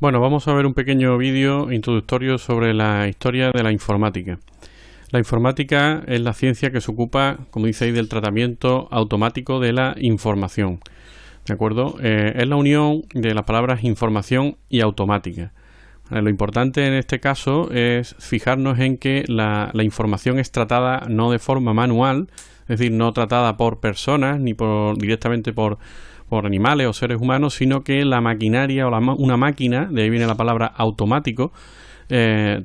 Bueno, vamos a ver un pequeño vídeo introductorio sobre la historia de la informática. La informática es la ciencia que se ocupa, como dice ahí, del tratamiento automático de la información. ¿De acuerdo? Es la unión de las palabras información y automática. Lo importante en este caso es fijarnos en que la información es tratada no de forma manual, es decir, no tratada por personas ni directamente por animales o seres humanos, sino que la maquinaria o una máquina, de ahí viene la palabra automático,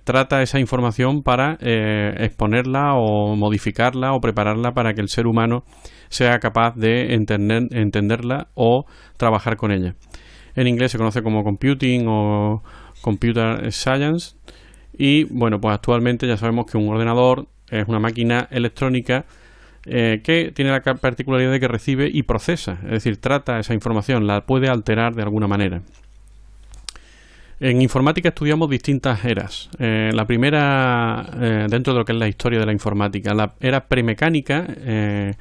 trata esa información para exponerla o modificarla o prepararla para que el ser humano sea capaz de entenderla o trabajar con ella. En inglés se conoce como computing o computer science y bueno, pues actualmente ya sabemos que un ordenador es una máquina electrónica que tiene la particularidad de que recibe y procesa, es decir, trata esa información, la puede alterar de alguna manera. En informática estudiamos distintas eras. La primera, dentro de lo que es la historia de la informática, la era premecánica. En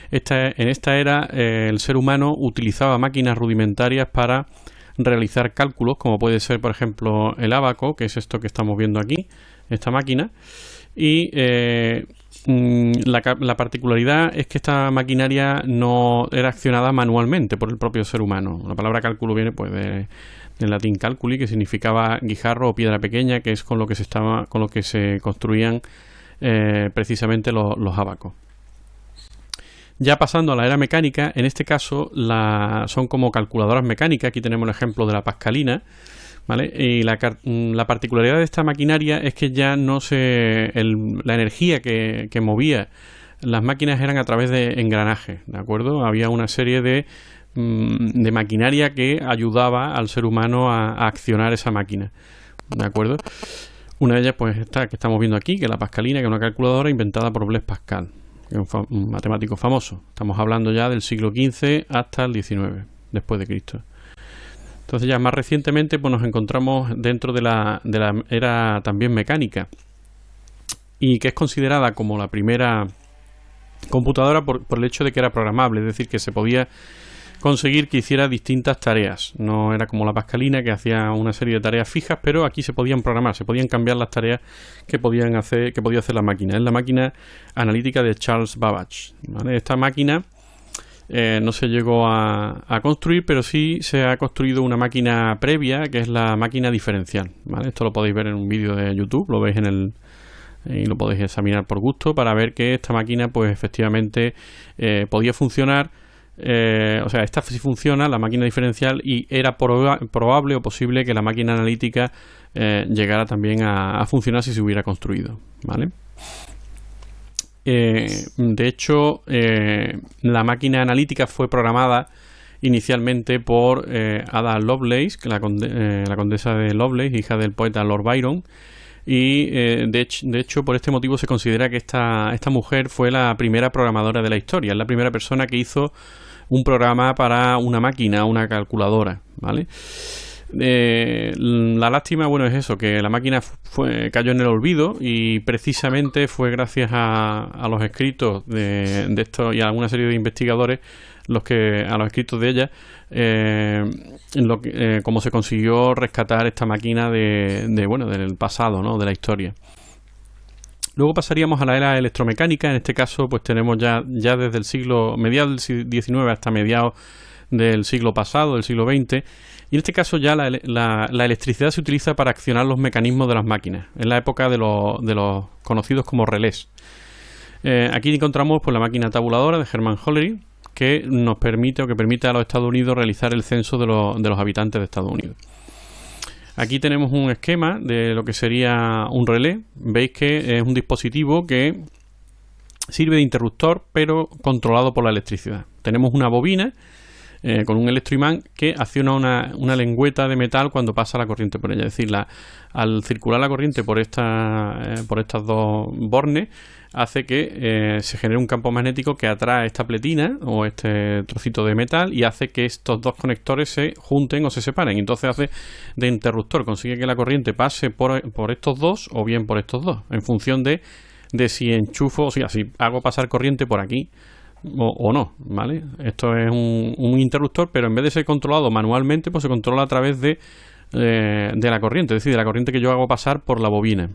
esta era el ser humano utilizaba máquinas rudimentarias para realizar cálculos, como puede ser, por ejemplo, el ábaco, que es esto que estamos viendo aquí, esta máquina. Y la particularidad es que esta maquinaria no era accionada manualmente por el propio ser humano. La palabra cálculo viene pues del latín calculi, que significaba guijarro o piedra pequeña, que es con lo que se construían precisamente los ábacos. Ya pasando a la era mecánica, en este caso son como calculadoras mecánicas. Aquí tenemos el ejemplo de la pascalina, ¿vale? Y la particularidad de esta maquinaria es que ya la energía que movía las máquinas eran a través de engranajes, ¿de acuerdo? Había una serie de maquinaria que ayudaba al ser humano a accionar esa máquina, ¿de acuerdo? Una de ellas, pues, esta que estamos viendo aquí, que es la pascalina, que es una calculadora inventada por Blaise Pascal, que es un matemático famoso. Estamos hablando ya del siglo XV hasta el XIX, después de Cristo. Entonces ya más recientemente pues nos encontramos dentro de la era también mecánica y que es considerada como la primera computadora por el hecho de que era programable, es decir, que se podía conseguir que hiciera distintas tareas. No era como la pascalina, que hacía una serie de tareas fijas, pero aquí se podían programar, se podían cambiar las tareas que podía hacer la máquina. Es la máquina analítica de Charles Babbage, ¿vale? Esta máquina no se llegó a construir, pero sí se ha construido una máquina previa, que es la máquina diferencial, ¿vale? Esto lo podéis ver en un vídeo de YouTube, lo veis y lo podéis examinar por gusto para ver que esta máquina pues efectivamente podía funcionar. O sea, esta sí funciona, la máquina diferencial, y era probable o posible que la máquina analítica llegara también a funcionar si se hubiera construido, ¿vale? De hecho, la máquina analítica fue programada inicialmente por Ada Lovelace, la condesa de Lovelace, hija del poeta Lord Byron, y de hecho por este motivo se considera que esta mujer fue la primera programadora de la historia, es la primera persona que hizo un programa para una máquina, una calculadora, ¿vale? La lástima, bueno, es eso, que la máquina cayó en el olvido, y precisamente fue gracias a los escritos de esto y a alguna serie de investigadores a los escritos de ella cómo se consiguió rescatar esta máquina del pasado, ¿no? De la historia. Luego pasaríamos a la era electromecánica. En este caso pues tenemos ya desde mediados del XIX hasta mediados del siglo pasado, del siglo XX. Y en este caso ya la electricidad se utiliza para accionar los mecanismos de las máquinas, en la época de los conocidos como relés. Aquí encontramos pues la máquina tabuladora de Hermann Hollery, que permite a los Estados Unidos realizar el censo de los habitantes de Estados Unidos. Aquí tenemos un esquema de lo que sería un relé. Veis que es un dispositivo que sirve de interruptor, pero controlado por la electricidad. Tenemos una bobina con un electroimán que acciona una lengüeta de metal cuando pasa la corriente por ella. Es decir, al circular la corriente por estas dos bornes, hace que se genere un campo magnético que atrae esta pletina o este trocito de metal y hace que estos dos conectores se junten o se separen. Entonces hace de interruptor, consigue que la corriente pase por estos dos o bien por estos dos, en función de si enchufo, o sea, si hago pasar corriente por aquí o no, ¿vale? Esto es un interruptor, pero en vez de ser controlado manualmente, pues se controla a través de de la corriente, es decir, de la corriente que yo hago pasar por la bobina.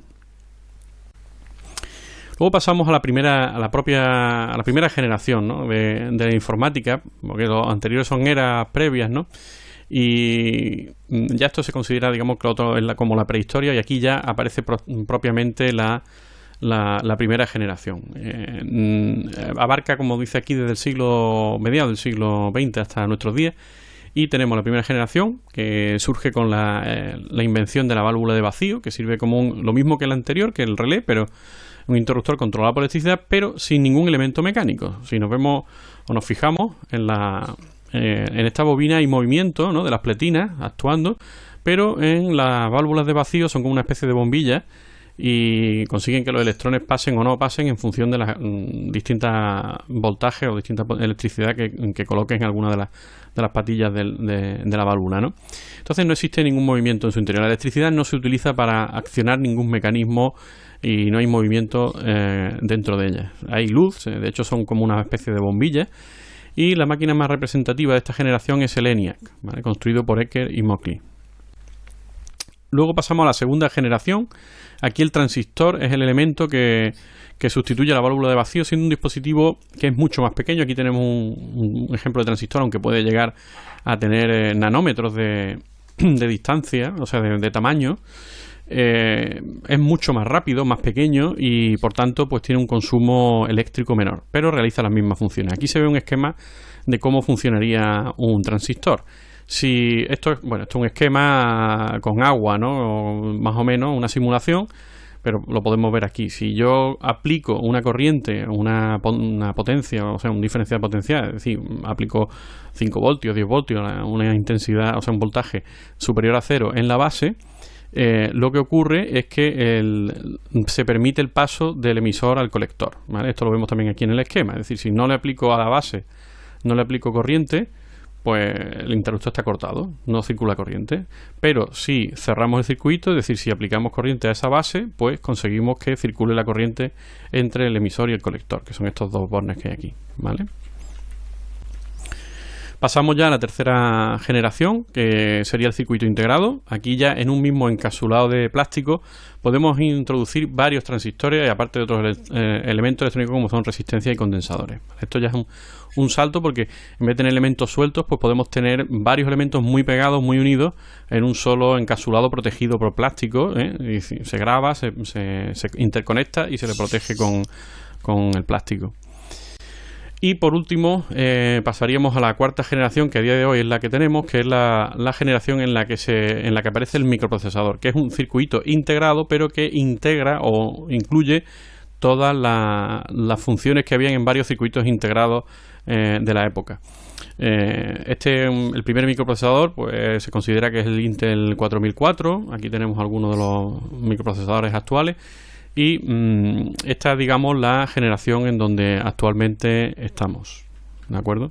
Luego pasamos a la primera generación, ¿no?, de la informática, porque los anteriores son eras previas, ¿no? Y ya esto se considera, digamos, que otro es como la prehistoria, y aquí ya aparece propiamente la primera generación. Abarca, como dice aquí, desde mediados del siglo XX hasta nuestros días, y tenemos la primera generación, que surge con la invención de la válvula de vacío, que sirve como lo mismo que el anterior, que el relé, pero un interruptor controlado por electricidad, pero sin ningún elemento mecánico. Si nos vemos o nos fijamos en esta bobina hay movimiento, ¿no?, de las pletinas actuando, pero en las válvulas de vacío son como una especie de bombilla y consiguen que los electrones pasen o no pasen en función de las distintas voltajes o distinta electricidad que coloquen en alguna de las patillas de la válvula, ¿no? Entonces no existe ningún movimiento en su interior. La electricidad no se utiliza para accionar ningún mecanismo y no hay movimiento dentro de ella. Hay luz, de hecho son como una especie de bombillas. Y la máquina más representativa de esta generación es el ENIAC, ¿vale?, construido por Ecker y Mauchly. Luego pasamos a la segunda generación. Aquí el transistor es el elemento que sustituye a la válvula de vacío, siendo un dispositivo que es mucho más pequeño. Aquí tenemos un ejemplo de transistor, aunque puede llegar a tener nanómetros de distancia, o sea, de tamaño. Es mucho más rápido, más pequeño y por tanto pues tiene un consumo eléctrico menor, pero realiza las mismas funciones. Aquí se ve un esquema de cómo funcionaría un transistor. Si esto es un esquema con agua, ¿no?, más o menos una simulación, pero lo podemos ver aquí. Si yo aplico una corriente, una potencia, o sea, un diferencial potencial, es decir, aplico 5 voltios, 10 voltios, una intensidad, o sea, un voltaje superior a 0 en la base, lo que ocurre es que se permite el paso del emisor al colector, ¿vale? Esto lo vemos también aquí en el esquema. Es decir, si no le aplico a la base, no le aplico corriente, pues el interruptor está cortado, no circula corriente. Pero si cerramos el circuito, es decir, si aplicamos corriente a esa base, pues conseguimos que circule la corriente entre el emisor y el colector, que son estos dos bornes que hay aquí, ¿vale? Pasamos ya a la tercera generación, que sería el circuito integrado. Aquí ya en un mismo encapsulado de plástico podemos introducir varios transistores, aparte de otros elementos electrónicos como son resistencias y condensadores. Esto ya es un salto, porque en vez de tener elementos sueltos, pues podemos tener varios elementos muy pegados, muy unidos en un solo encapsulado protegido por plástico, y se graba, se interconecta y se le protege con el plástico. Y por último pasaríamos a la cuarta generación, que a día de hoy es la que tenemos, que es la generación en la que aparece el microprocesador, que es un circuito integrado, pero que integra o incluye todas las funciones que habían en varios circuitos integrados de la época. El primer microprocesador pues se considera que es el Intel 4004. Aquí tenemos algunos de los microprocesadores actuales. Y esta es, digamos, la generación en donde actualmente estamos, ¿de acuerdo?